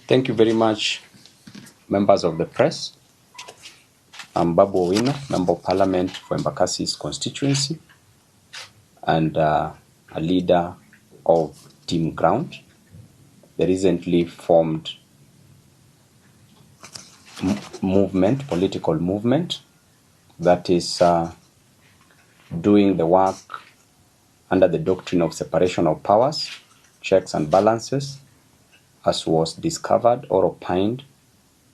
Thank you very much, members of the press. I'm Babu Owino, Member of Parliament for Embakasi's constituency and a leader of Team Ground, the recently formed political movement that is doing the work under the doctrine of separation of powers, checks and balances, as was discovered or opined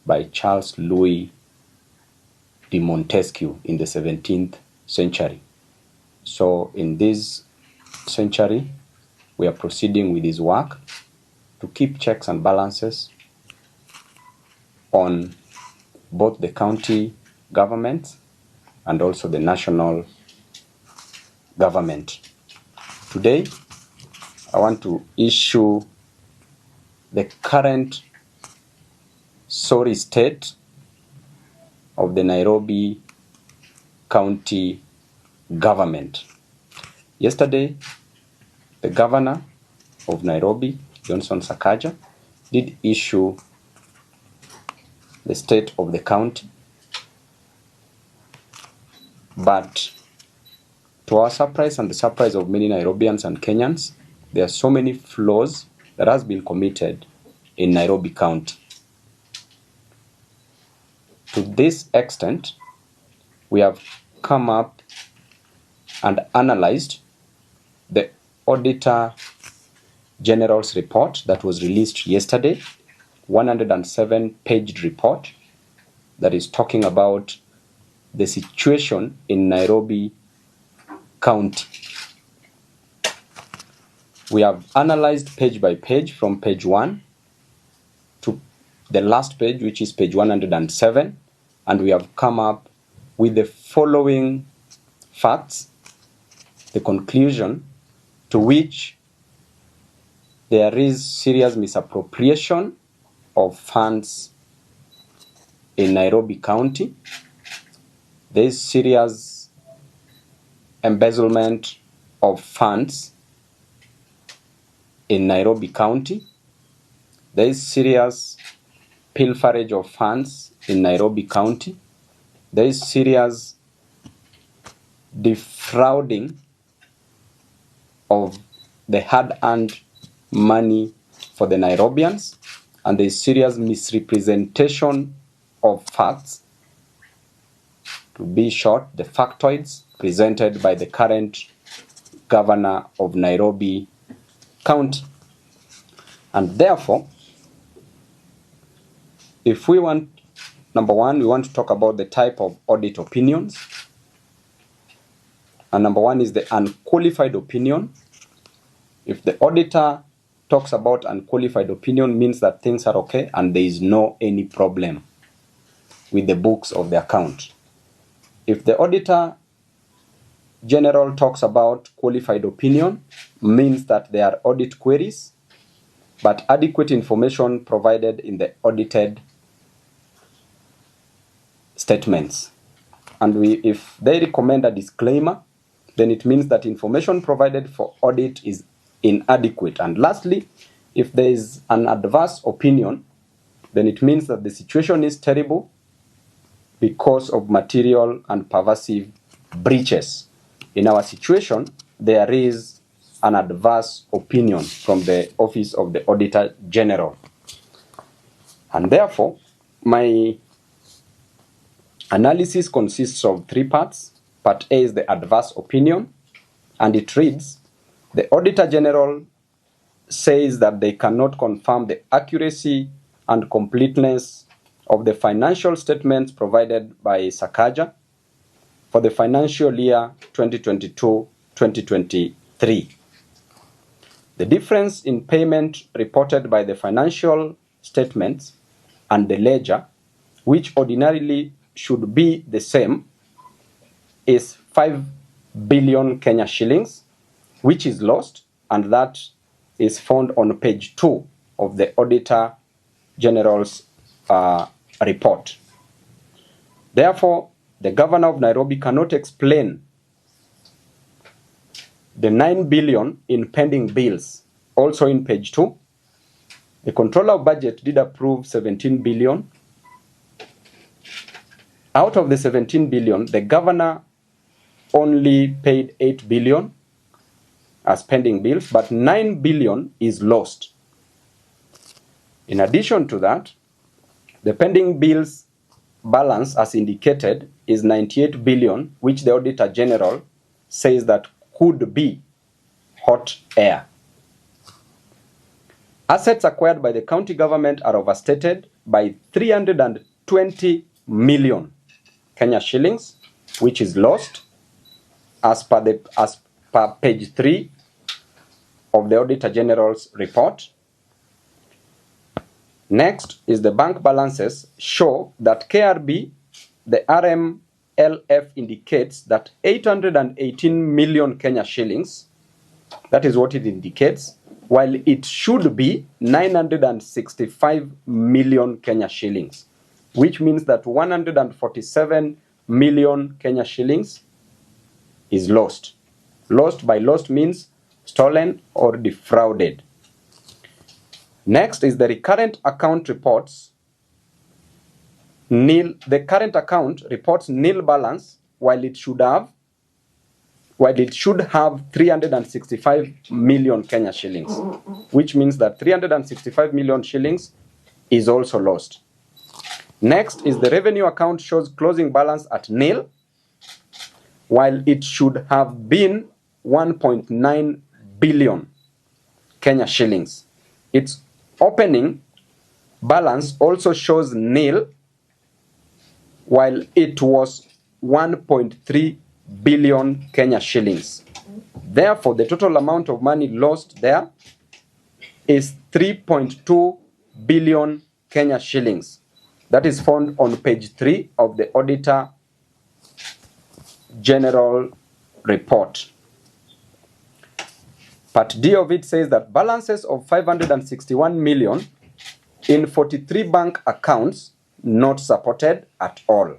by Charles Louis de Montesquieu in the 17th century. So in this century, we are proceeding with his work to keep checks and balances on both the county governments and also the national government. Today, I want to issue the current sorry state of the Nairobi County government. Yesterday, the governor of Nairobi, Johnson Sakaja, did issue the state of the county, but to our surprise and the surprise of many Nairobians and Kenyans, there are so many flaws that has been committed in Nairobi County. To this extent, we have come up and analyzed the Auditor General's report that was released yesterday, 107-page report that is talking about the situation in Nairobi County. We have analyzed page by page from page 1 to the last page, which is page 107, and we have come up with the following facts, the conclusion to which there is serious misappropriation of funds in Nairobi County. There is serious embezzlement of funds in Nairobi County. There is serious pilferage of funds in Nairobi County. There is serious defrauding of the hard-earned money for the Nairobians, and there is serious misrepresentation of facts. To be short, the factoids presented by the current governor of Nairobi County. And therefore, if we want, number one, we want to talk about the type of audit opinions. And number one is the unqualified opinion. If the auditor talks about unqualified opinion, means that things are okay and there is no any problem with the books of the account. If the auditor general talks about qualified opinion, means that there are audit queries, but adequate information provided in the audited statements. And if they recommend a disclaimer, then it means that information provided for audit is inadequate. And lastly, if there is an adverse opinion, then it means that the situation is terrible because of material and pervasive breaches. In our situation, there is an adverse opinion from the Office of the Auditor General. And therefore, my analysis consists of 3 parts. Part A is the adverse opinion, and it reads, the Auditor General says that they cannot confirm the accuracy and completeness of the financial statements provided by Sakaja for the financial year 2022-2023. The difference in payment reported by the financial statements and the ledger, which ordinarily should be the same, is 5 billion Kenya shillings, which is lost, and that is found on page 2 of the Auditor General's report. Therefore, the governor of Nairobi cannot explain the 9 billion in pending bills, also in page 2, The controller of budget did approve 17 billion. Out of the 17 billion, the governor only paid 8 billion as pending bills, but 9 billion is lost. In addition to that, the pending bills balance, as indicated, is 98 billion, which the Auditor General says that could be hot air. Assets acquired by the county government are overstated by 320 million Kenya shillings, which is lost as per page 3 of the Auditor General's report. Next is the bank balances show that KRB, the RMLF indicates that 818 million Kenya shillings, that is what it indicates, while it should be 965 million Kenya shillings, which means that 147 million Kenya shillings is lost. Lost by lost means stolen or defrauded. Next is the recurrent account reports nil. The current account reports nil balance while it should have 365 million Kenya shillings, which means that 365 million shillings is also lost. Next is the revenue account shows closing balance at nil, while it should have been 1.9 billion Kenya shillings. Its opening balance also shows nil, while it was 1.3 billion Kenya shillings. Therefore, the total amount of money lost there is 3.2 billion Kenya shillings. That is found on page 3 of the Auditor General report. Part D of it says that balances of 561 million in 43 bank accounts not supported at all.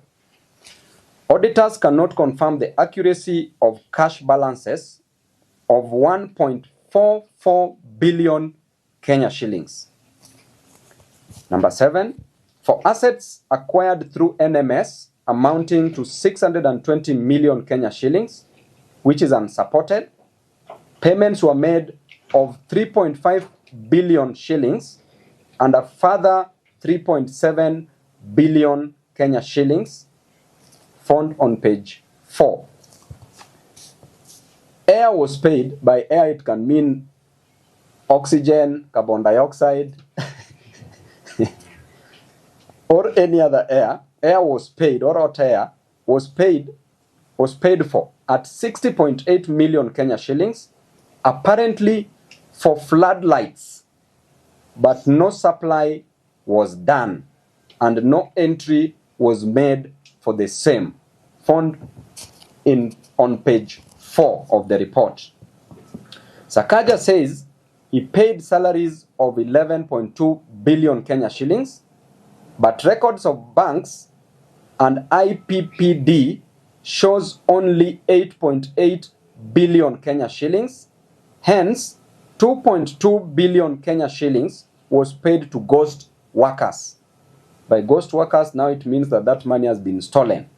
Auditors cannot confirm the accuracy of cash balances of 1.44 billion Kenya shillings. Number 7, for assets acquired through NMS amounting to 620 million Kenya shillings, which is unsupported, payments were made of 3.5 billion shillings and a further 3.7 billion Kenya shillings found on page 4. Air was paid. By air, it can mean oxygen, carbon dioxide, or any other air. Air was paid, or hot air was paid for at 60.8 million Kenya shillings, apparently for floodlights, but no supply was done and no entry was made for the same, found on page 4 of the report. Sakaja says he paid salaries of 11.2 billion Kenya shillings, but records of banks and IPPD shows only 8.8 billion Kenya shillings. Hence, 2.2 billion Kenya shillings was paid to ghost workers. By ghost workers, now it means that that money has been stolen.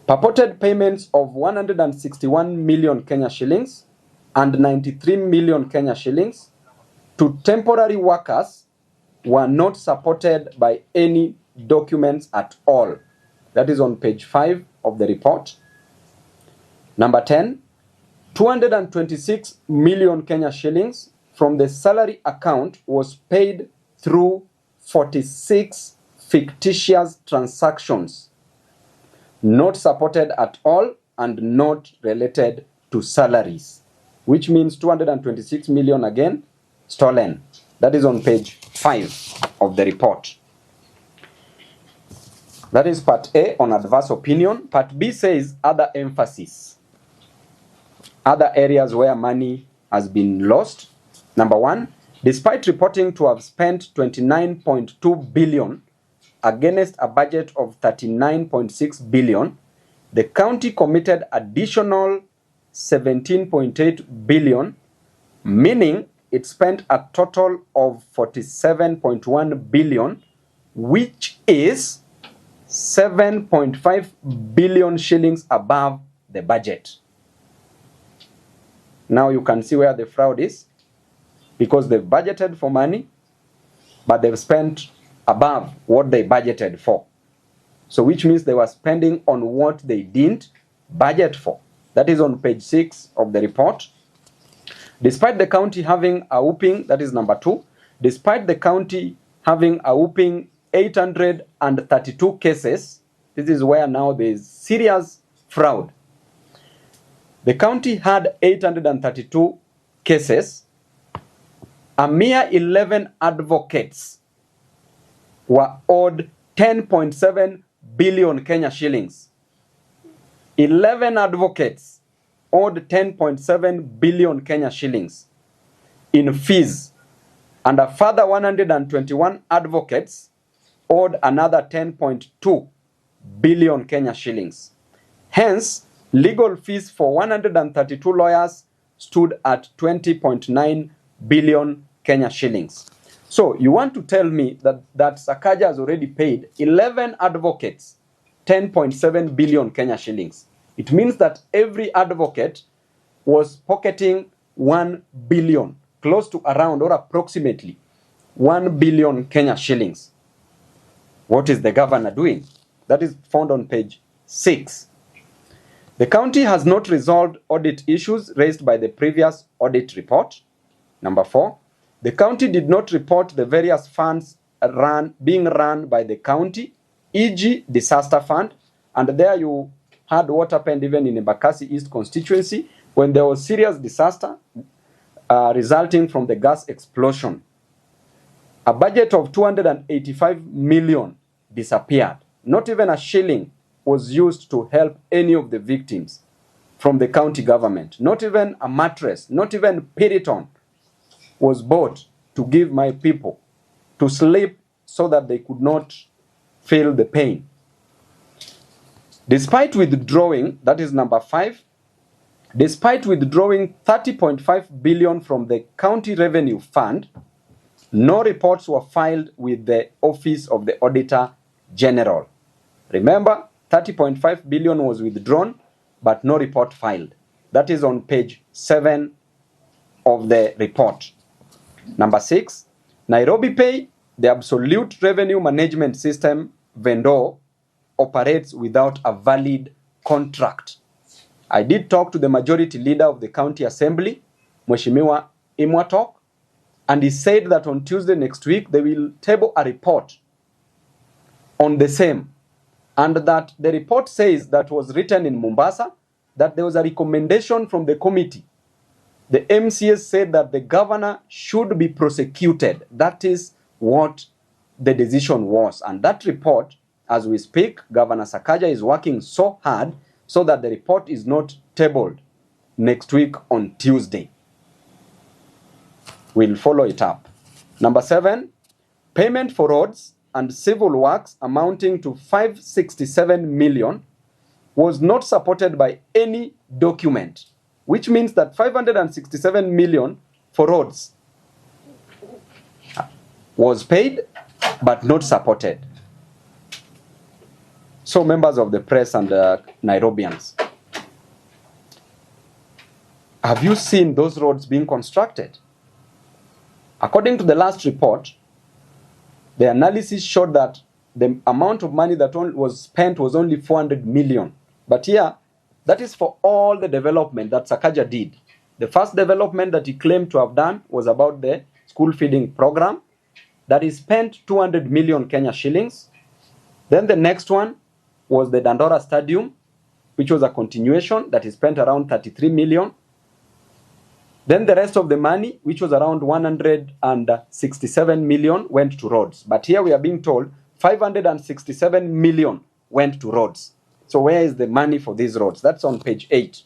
Purported payments of 161 million Kenya shillings and 93 million Kenya shillings to temporary workers were not supported by any documents at all. That is on page 5 of the report. Number 10, 226 million Kenya shillings from the salary account was paid through 46 fictitious transactions, not supported at all and not related to salaries, which means 226 million again stolen. That is on page 5 of the report. That is part A on adverse opinion. Part B says other emphasis. Other areas where money has been lost. Number 1, despite reporting to have spent 29.2 billion against a budget of 39.6 billion, the county committed additional 17.8 billion, meaning it spent a total of 47.1 billion, which is 7.5 billion shillings above the budget. Now you can see where the fraud is, because they've budgeted for money, but they've spent above what they budgeted for. So which means they were spending on what they didn't budget for. That is on page 6 of the report. Despite the county having a whooping, that is number 2, despite the county having a whooping 832 cases, this is where now there is serious fraud. The county had 832 cases. A mere 11 advocates were owed 10.7 billion Kenya shillings. 11 advocates owed 10.7 billion Kenya shillings in fees, and a further 121 advocates owed another 10.2 billion Kenya shillings. Hence, legal fees for 132 lawyers stood at 20.9 billion Kenya shillings. So you want to tell me that Sakaja has already paid 11 advocates 10.7 billion Kenya shillings. It means that every advocate was pocketing 1 billion, close to around or approximately 1 billion Kenya shillings. What is the governor doing? That is found on page 6. The county has not resolved audit issues raised by the previous audit report. Number 4, the county did not report the various funds being run by the county, e.g. disaster fund. And there you heard what happened even in Embakasi East constituency when there was serious disaster resulting from the gas explosion. A budget of 285 million disappeared. Not even a shilling was used to help any of the victims from the county government. Not even a mattress, not even Piriton was bought to give my people to sleep so that they could not feel the pain. Despite withdrawing, that is number 5, despite withdrawing 30.5 billion from the county revenue fund, no reports were filed with the Office of the Auditor General. Remember, 30.5 billion was withdrawn, but no report filed. That is on page 7 of the report. Number 6, Nairobi Pay, the absolute revenue management system vendor, operates without a valid contract. I did talk to the majority leader of the county assembly, Mheshimiwa Imwatok, and he said that on Tuesday next week they will table a report on the same, and that the report says that was written in Mombasa, that there was a recommendation from the committee. The MCS said that the governor should be prosecuted. That is what the decision was. And that report, as we speak, Governor Sakaja is working so hard so that the report is not tabled next week on Tuesday. We'll follow it up. Number 7, payment for roads and civil works amounting to 567 million was not supported by any document, which means that 567 million for roads was paid but not supported. So members of the press and Nairobians, have you seen those roads being constructed? According to the last report, the analysis showed that the amount of money that was spent was only 400 million. But here, that is for all the development that Sakaja did. The first development that he claimed to have done was about the school feeding program, that he spent 200 million Kenya shillings. Then the next one was the Dandora Stadium, which was a continuation that he spent around 33 million. Then the rest of the money, which was around 167 million, went to roads. But here we are being told 567 million went to roads. So where is the money for these roads? That's on page 8.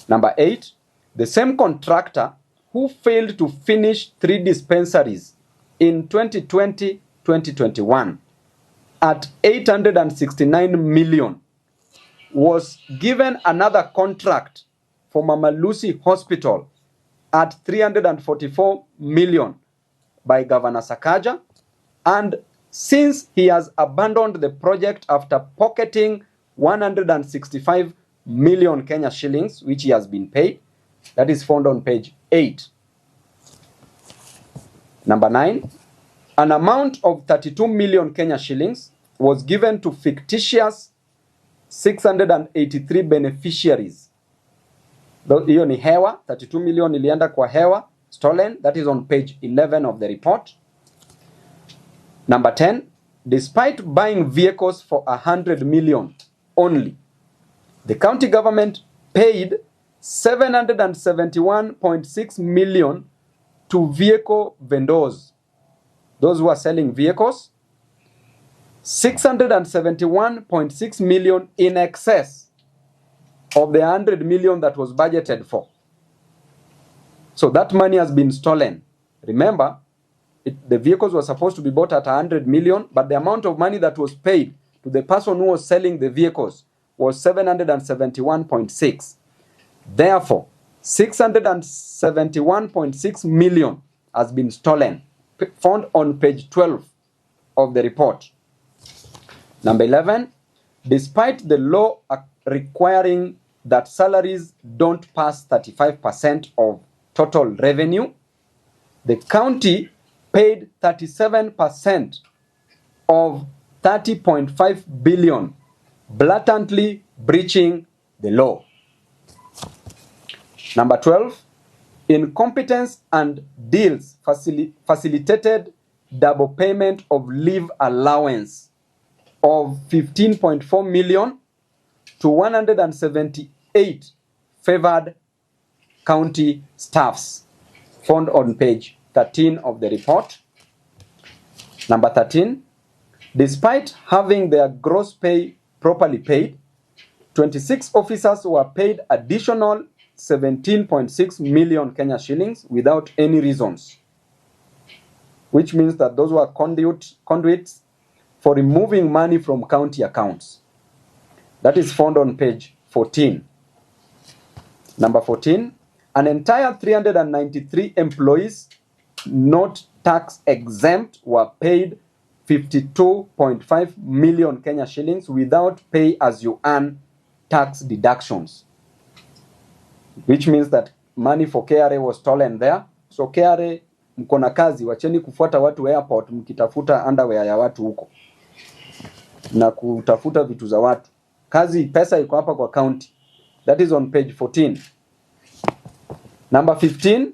Number 8, the same contractor who failed to finish 3 dispensaries in 2020-2021 at 869 million was given another contract for Mama Lucy Hospital at 344 million by Governor Sakaja, and since he has abandoned the project after pocketing 165 million Kenya shillings, which he has been paid, that is found on page 8. Number 9, an amount of 32 million Kenya shillings was given to fictitious 683 beneficiaries. Hiyo ni hewa, 32 million ilienda kwa hewa, stolen. That is on page 11 of the report. Number 10, despite buying vehicles for 100 million only, the county government paid 771.6 million to vehicle vendors, those who are selling vehicles, 671.6 million in excess of the 100 million that was budgeted for. So that money has been stolen. Remember, the vehicles were supposed to be bought at 100 million, but the amount of money that was paid to the person who was selling the vehicles was 771.6. Therefore, 671.6 million has been stolen, found on page 12 of the report. Number 11, despite the law requiring that salaries don't pass 35% of total revenue, the county paid 37% of 30.5 billion, blatantly breaching the law. Number 12, incompetence and deals facilitated double payment of leave allowance of 15.4 million to 178 favored county staffs, found on page 13 of the report. Number 13, despite having their gross pay properly paid, 26 officers were paid additional 17.6 million Kenya shillings without any reasons, which means that those were conduits for removing money from county accounts. That is found on page 14. Number 14, an entire 393 employees not tax exempt were paid 52.5 million Kenya shillings without pay as you earn tax deductions, which means that money for KRA was stolen there. So KRA, mkona kazi, wacheni kufuata watu airport mkitafuta underwear ya watu huko na kutafuta vitu za watu. Kazi, pesa iko hapa kwa county. That is on page 14. Number 15,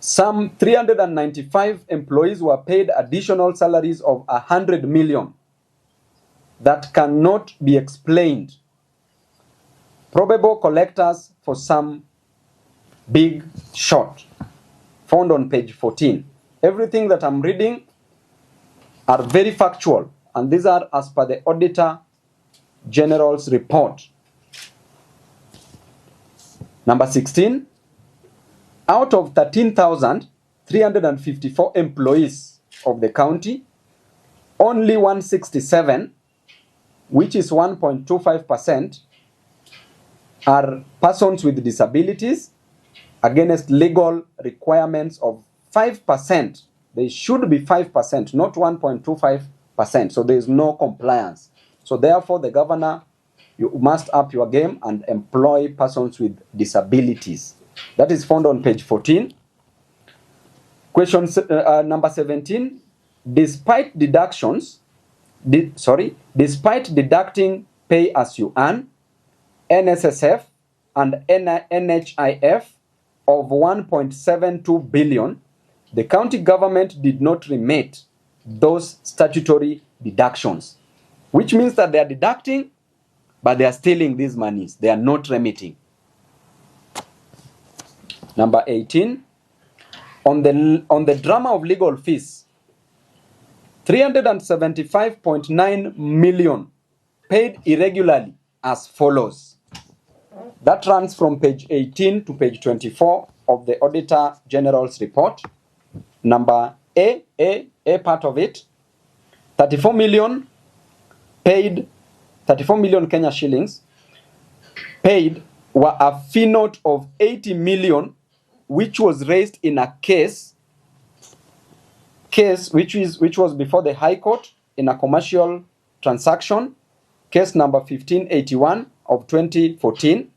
some 395 employees were paid additional salaries of 100 million that cannot be explained. Probable collectors for some big short, found on page 14. Everything that I'm reading are very factual, and these are as per the Auditor General's report. Number 16, out of 13,354 employees of the county, only 167, which is 1.25%, are persons with disabilities against legal requirements of 5%. They should be 5%, not 1.25%. So there is no compliance. So therefore, the governor, you must up your game and employ persons with disabilities. That is found on page 14. Question number 17. Despite deducting pay as you earn, NSSF and NHIF of 1.72 billion, the county government did not remit those statutory deductions, which means that they are deducting, but they are stealing these monies. They are not remitting. Number 18, on the drama of legal fees, 375.9 million paid irregularly as follows. That runs from page 18 to page 24 of the Auditor General's report. Number A part of it, 34 million paid, 34 million Kenya shillings paid were a fee note of 80 million, which was raised in a case which was before the High Court in a commercial transaction, case number 1581 of 2014,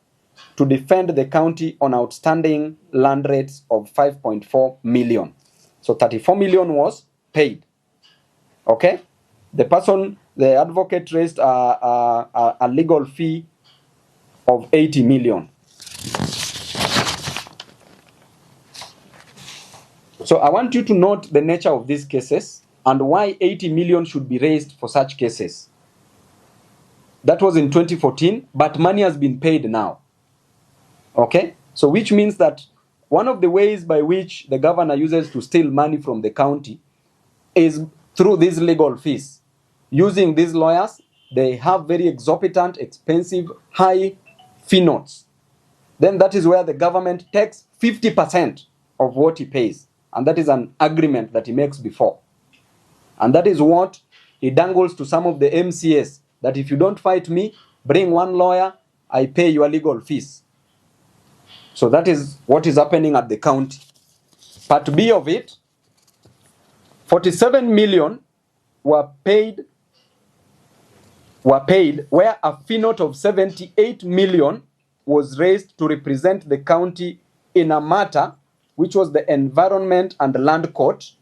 to defend the county on outstanding land rates of 5.4 million. So 34 million was paid. Okay? The advocate raised a legal fee of 80 million. So I want you to note the nature of these cases and why 80 million should be raised for such cases. That was in 2014, but money has been paid now. Okay? So which means that one of the ways by which the governor uses to steal money from the county is through these legal fees. Using these lawyers, they have very exorbitant, expensive, high fee notes. Then that is where the government takes 50% of what he pays. And that is an agreement that he makes before. And that is what he dangles to some of the MCAs, that if you don't fight me, bring one lawyer, I pay your legal fees. So that is what is happening at the county. Part B of it, 47 million were paid where a fee note of 78 million was raised to represent the county in a matter which was the Environment and Land Court,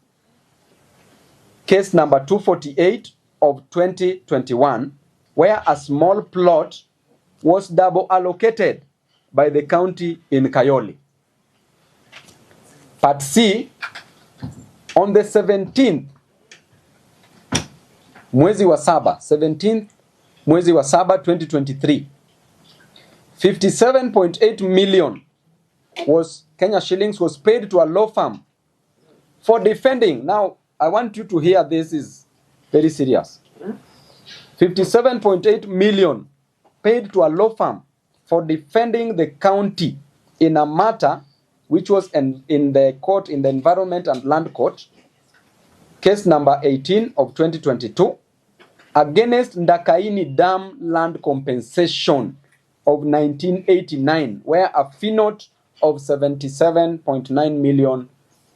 case number 248 of 2021, where a small plot was double allocated by the county in Kayole. Part C, on the 17th mwezi wa saba, 17th mwezi wa saba 2023, 57.8 million Kenya shillings was paid to a law firm for defending. Now, I want you to hear, this is very serious. 57.8 million paid to a law firm for defending the county in a matter which was in the court, in the Environment and Land Court, case number 18 of 2022, against Ndakaini Dam land compensation of 1989, where a fee note of 77.9 million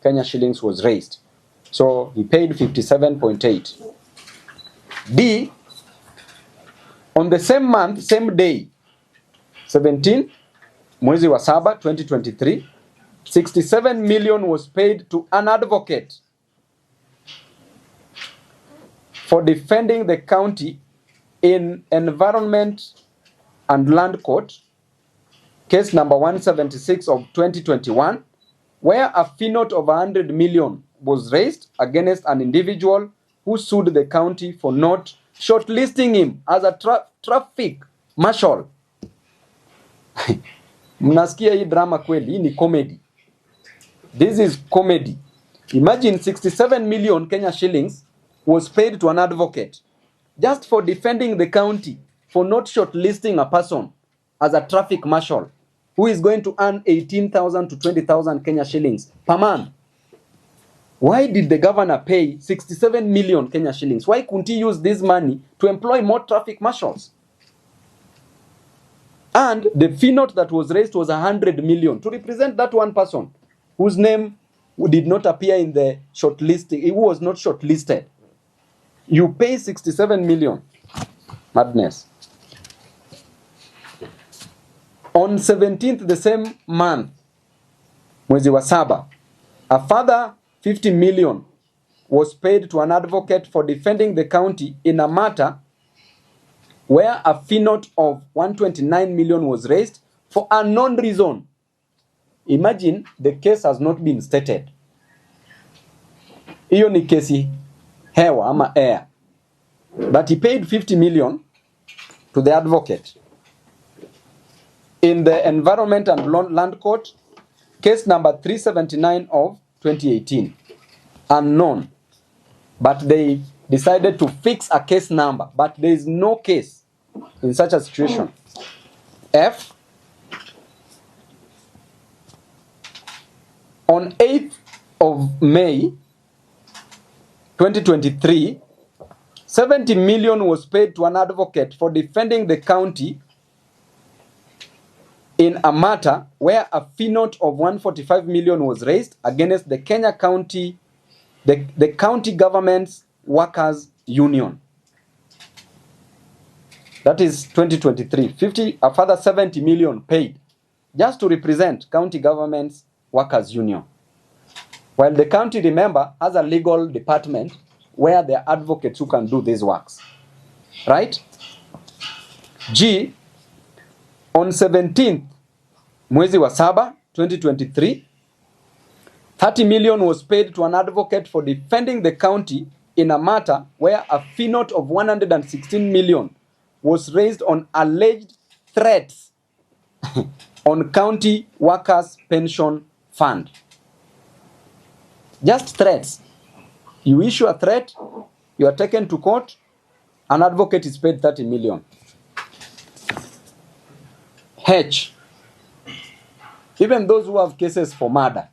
Kenya shillings was raised. So he paid 57.8. D, on the same month, same day, 17 mwezi wa saba 2023, 67 million was paid to an advocate for defending the county in Environment and Land Court, case number 176 of 2021, where a fee note of 100 million was raised against an individual who sued the county for not shortlisting him as a traffic marshal. Mnasikia hii drama kweli, hii ni comedy. This is comedy. Imagine 67 million Kenya shillings was paid to an advocate just for defending the county for not shortlisting a person as a traffic marshal who is going to earn 18,000 to 20,000 Kenya shillings per month. Why did the governor pay 67 million Kenya shillings? Why couldn't he use this money to employ more traffic marshals? And the fee note that was raised was 100 million to represent that one person whose name did not appear in the shortlisting. He was not shortlisted. You pay 67 million. Madness. On 17th the same month, mwezi wa saba, a further 50 million was paid to an advocate for defending the county in a matter where a fee note of 129 million was raised for a unknown reason. Imagine the case has not been stated. Hiyo ni kesi hewa ama air. But he paid 50 million to the advocate. In the Environment and Land Court, case number 379 of 2018. Unknown. But they decided to fix a case number. But there is no case in such a situation. F, on 8th of May 2023, 70 million was paid to an advocate for defending the county in a matter where a fee note of 145 million was raised against the Kenya County, the county government's workers union. That is 2023. A further 70 million paid just to represent county government's workers union. While the county, remember, has a legal department where there are advocates who can do these works. Right? G, on 17th mwezi wa saba 2023, 30 million was paid to an advocate for defending the county in a matter where a fee note of 116 million was raised on alleged threats on county workers' pension fund. Just threats. You issue a threat, you are taken to court, an advocate is paid 30 million. H, even those who have cases for murder,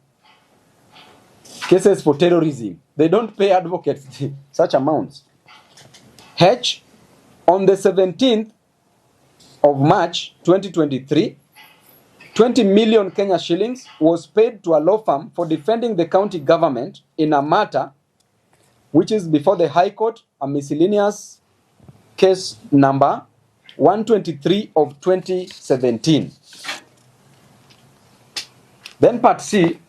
cases for terrorism, they don't pay advocates such amounts. H, on the 17th of March 2023, 20 million Kenya shillings was paid to a law firm for defending the county government in a matter which is before the High Court, a miscellaneous case number 123 of 2017. Then part C,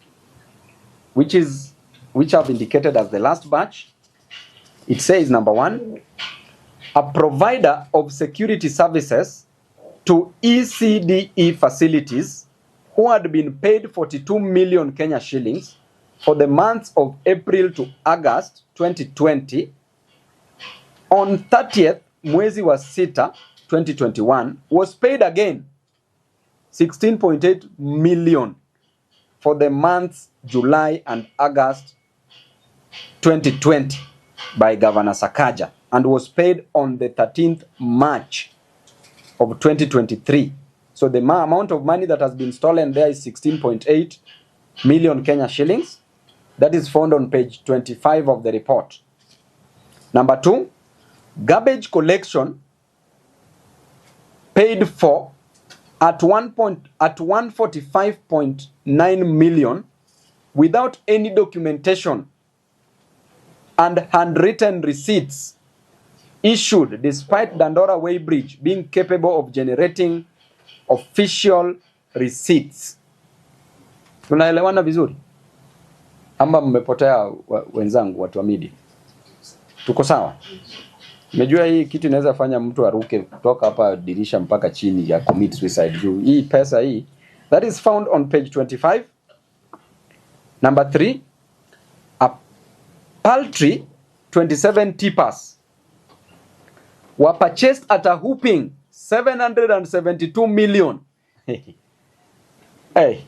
which I've indicated as the last batch, it says, number 1, a provider of security services to ECDE facilities who had been paid 42 million Kenya shillings for the months of April to August 2020, on 30th mwezi wa sita 2021 was paid again 16.8 million for the months July and August 2020 by Governor Sakaja, and was paid on the 13th March of 2023. So the amount of money that has been stolen there is 16.8 million Kenya shillings. That is found on page 25 of the report. Number 2, garbage collection paid for at 145.9 million without any documentation and handwritten receipts issued despite Dandora Weighbridge being capable of generating official receipts. Tunaelewana vizuri? Ama mmepotea wenzangu watu wa media? Tuko sawa? Umejua hii kitu inaweza fanya mtu aruke kutoka hapa dirisha mpaka chini ya commit suicide juu. Hii pesa hii, that is found on page 25. Number 3, a paltry 27 tippers were purchased at a whooping 772 million. Hey,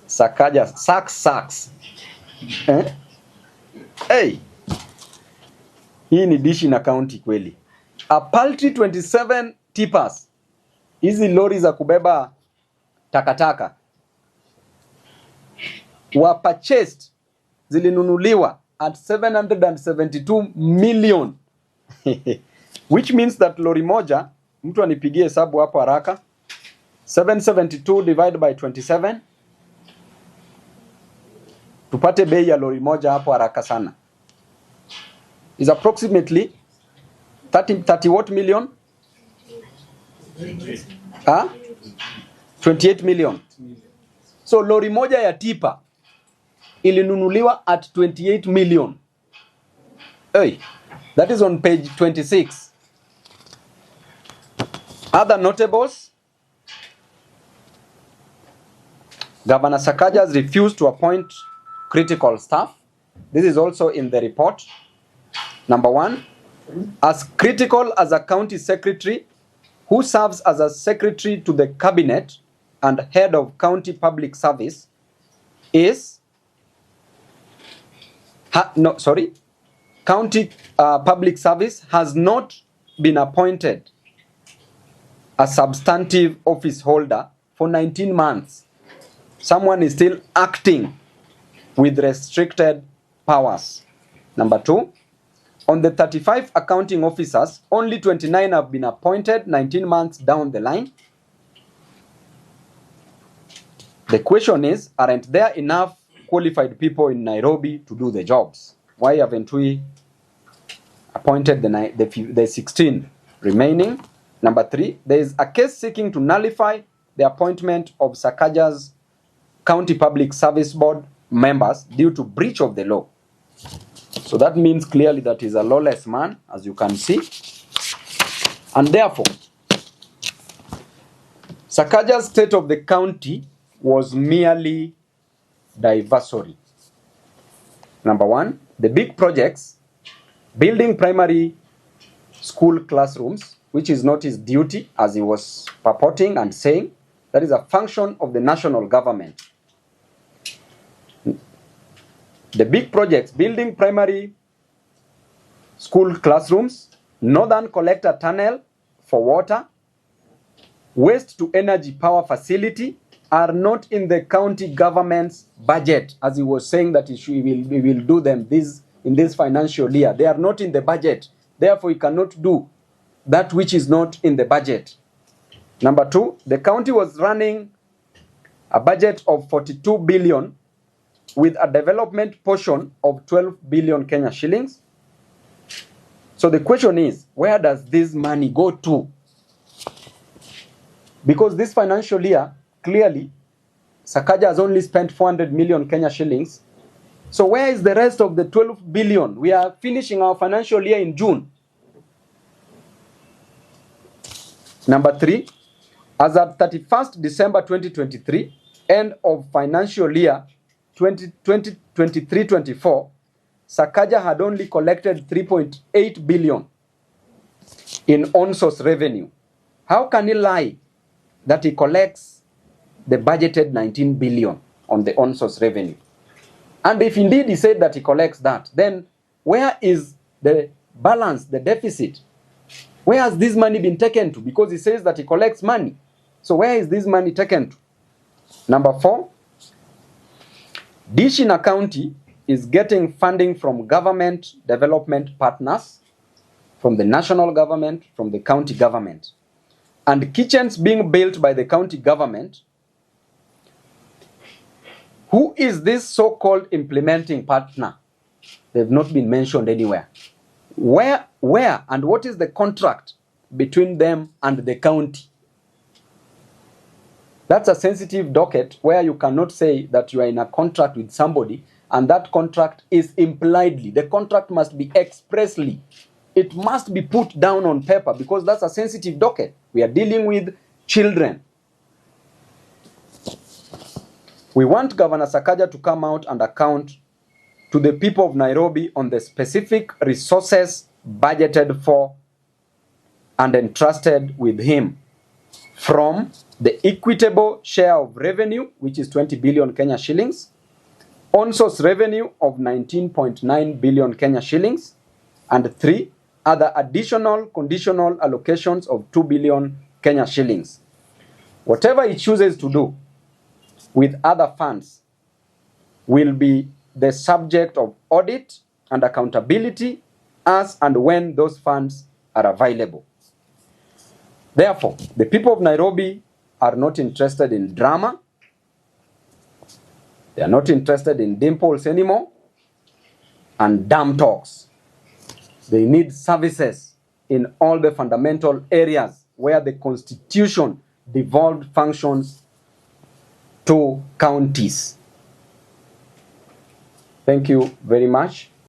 Sakaja, sucks. Hey, hii ni dishi na county kweli. A paltry 27 tippers, hizi lori za kubeba takataka, were purchased, zilinunuliwa at 772 million. Which means that lori moja, mtu anipigie hesabu hapo haraka, 772 divided by 27, tupate bei ya lori moja hapo haraka sana, is approximately 30 what million? 28 million. So lori moja ya tipa ilinunuliwa at 28 million. Hey, that is on page 26. Other notables: Governor Sakaja has refused to appoint critical staff. This is also in the report. Number 1, as critical as a county secretary who serves as a secretary to the cabinet and head of county public service is county public service has not been appointed a substantive office holder for 19 months. Someone is still acting with restricted powers. Number 2, on the 35 accounting officers, only 29 have been appointed 19 months down the line. The question is, aren't there enough qualified people in Nairobi to do the jobs? Why haven't we appointed the 16 remaining? Number 3, there is a case seeking to nullify the appointment of Sakaja's County Public Service Board members due to breach of the law. So that means clearly that he's a lawless man, as you can see. And therefore, Sakaja's state of the county was merely diversory. Number 1, the big projects, building primary school classrooms, which is not his duty, as he was purporting and saying, that is a function of the national government. The big projects, building primary school classrooms, northern collector tunnel for water, waste to energy power facility, are not in the county government's budget, as he was saying that we will do them in this financial year. They are not in the budget. Therefore, he cannot do that which is not in the budget. Number 2, the county was running a budget of 42 billion with a development portion of 12 billion Kenya shillings. So the question is, where does this money go to? Because this financial year, clearly, Sakaja has only spent 400 million Kenya shillings. So where is the rest of the 12 billion? We are finishing our financial year in June. Number 3, as at 31st December 2023, end of financial year 2023-24, Sakaja had only collected 3.8 billion in on-source revenue. How can he lie that he collects the budgeted 19 billion on the on-source revenue? And if indeed he said that he collects that, then where is the balance, the deficit? Where has this money been taken to? Because he says that he collects money. So where is this money taken to? Number 4, Dishina County is getting funding from government development partners, from the national government, from the county government. And kitchens being built by the county government. Who is this so-called implementing partner? They've not been mentioned anywhere. Where and what is the contract between them and the county? That's a sensitive docket where you cannot say that you are in a contract with somebody and that contract is impliedly. The contract must be expressly. It must be put down on paper because that's a sensitive docket. We are dealing with children. We want Governor Sakaja to come out and account to the people of Nairobi on the specific resources budgeted for and entrusted with him from the equitable share of revenue, which is 20 billion Kenya shillings, on-source revenue of 19.9 billion Kenya shillings, and 3 other additional conditional allocations of 2 billion Kenya shillings. Whatever he chooses to do with other funds will be the subject of audit and accountability as and when those funds are available. Therefore, the people of Nairobi are not interested in drama. They are not interested in Dimples anymore and damn talks. They need services in all the fundamental areas where the Constitution devolved functions to counties. Thank you very much.